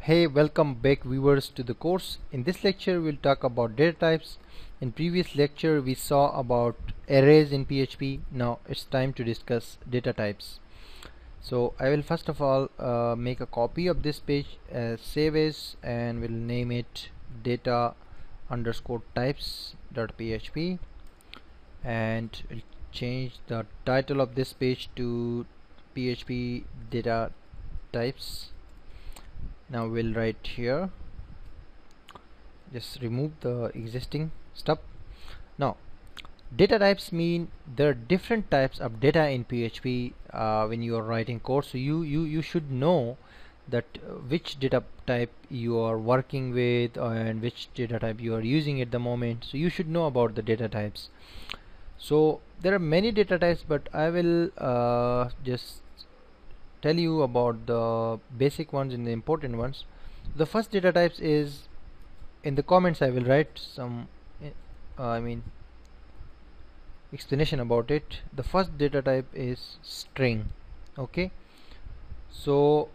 Hey, welcome back viewers to the course. In this lecture we'll talk about data types. In previous lecture we saw about arrays in PHP. Now it's time to discuss data types. So I will first of all make a copy of this page as save as, and we'll name it data underscore types.php, and we'll change the title of this page to PHP data types. Now we'll write here, just remove the existing stuff. Now data types mean there are different types of data in PHP when you are writing code. So you should know that which data type you are working with and which data type you are using at the moment. So you should know about the data types. So there are many data types, but I will just tell you about the basic ones and the important ones. The first data types is, in the comments I will write some explanation about it. The first data type is string. Okay, so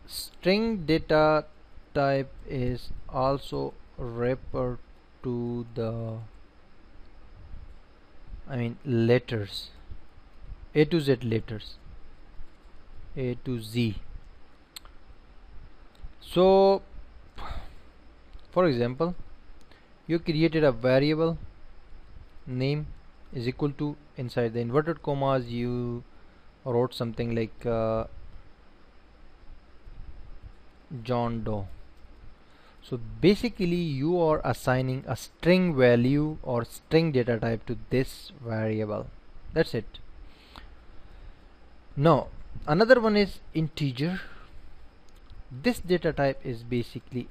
string data type is also referred to the letters, A to Z letters, A to Z. So for example, you created a variable name is equal to, inside the inverted commas you wrote something like John Doe. So basically you are assigning a string value or string data type to this variable. That's it. Now another one is integer. This data type is basically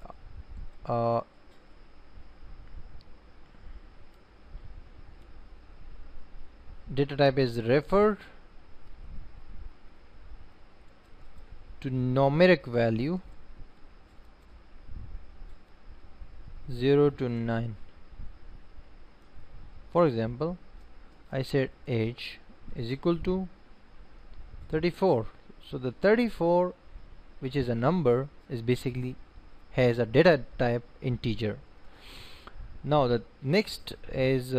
data type is referred to numeric value 0 to 9. For example, I said age is equal to 34. So the 34, which is a number, is basically has a data type integer. Now the next is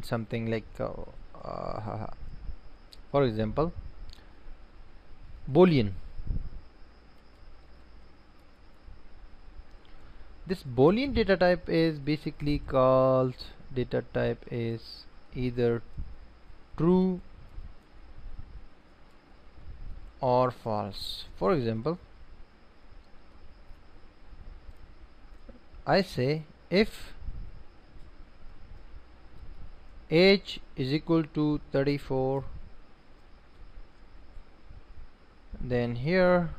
something like for example, Boolean. This Boolean data type is basically called data type is either true or false. For example, I say if age is equal to 34, then here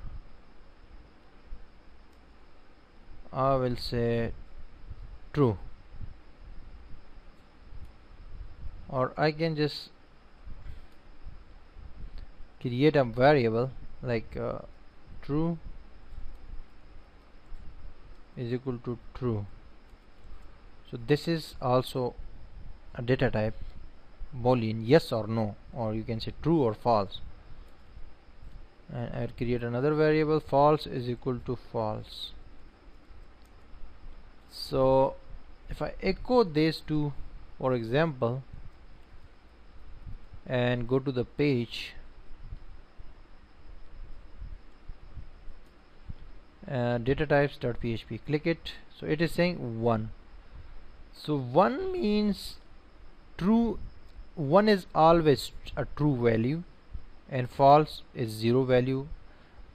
I will say true, or I can just create a variable like true is equal to true. So this is also a data type, Boolean, yes or no, or you can say true or false. And I'll create another variable, false is equal to false. So if I echo these two, for example, and go to the page, data types.php, click it, so it is saying 1. So 1 means true. 1 is always a true value and false is 0 value,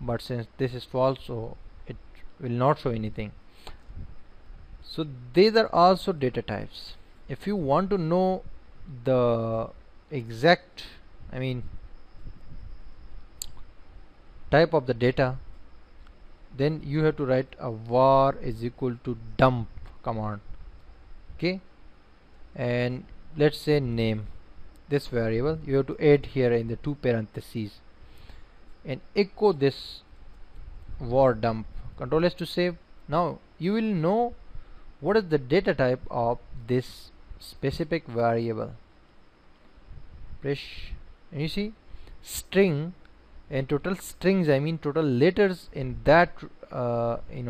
but since this is false, so it will not show anything. So these are also data types. If you want to know the exact type of the data, then you have to write a var is equal to dump command. Okay, and let's say name, this variable you have to add here in the 2 parentheses and echo this var dump. Control S to save. Now you will know what is the data type of this specific variable. Press, and you see string, and total strings, I mean total letters in that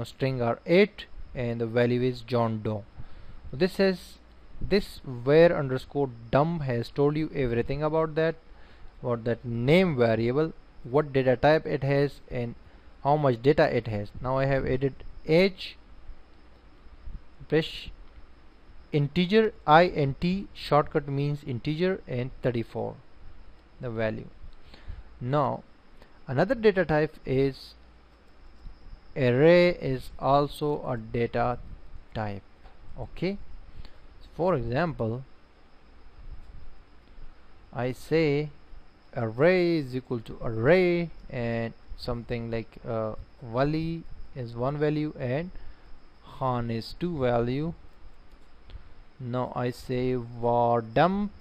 string are 8 and the value is John Doe. This where underscore dump has told you everything about that name variable, what data type it has, and how much data it has. Now I have added age, press integer, int shortcut means integer, and 34 the value. Now another data type is array, is also a data type. Okay, for example, I say array is equal to array and something like Wali is 1 value and Khan is 2 value. Now I say var dump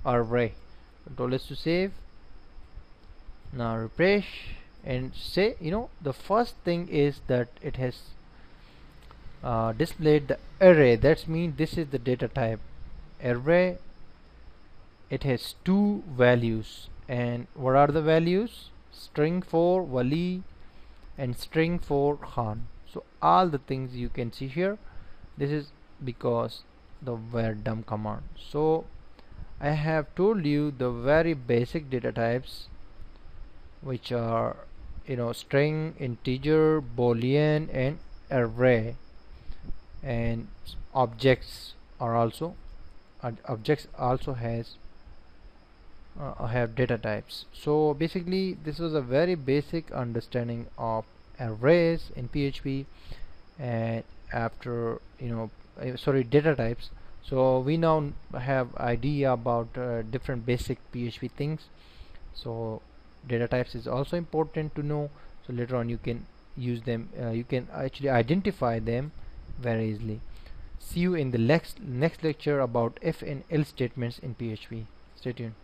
array. Control S to save. Now refresh and say, the first thing is that it has displayed the array. That means this is the data type array. It has 2 values, and what are the values? String for Wali and string for Khan. So all the things you can see here, this is because the var dump command. So I have told you the very basic data types, which are string, integer, boolean, and array, and objects also has have data types. So basically this was a very basic understanding of arrays in PHP, and after data types. So we now have idea about different basic PHP things. So data types is also important to know, so later on you can use them, you can actually identify them very easily. See you in the next lecture about if and else statements in PHP. Stay tuned.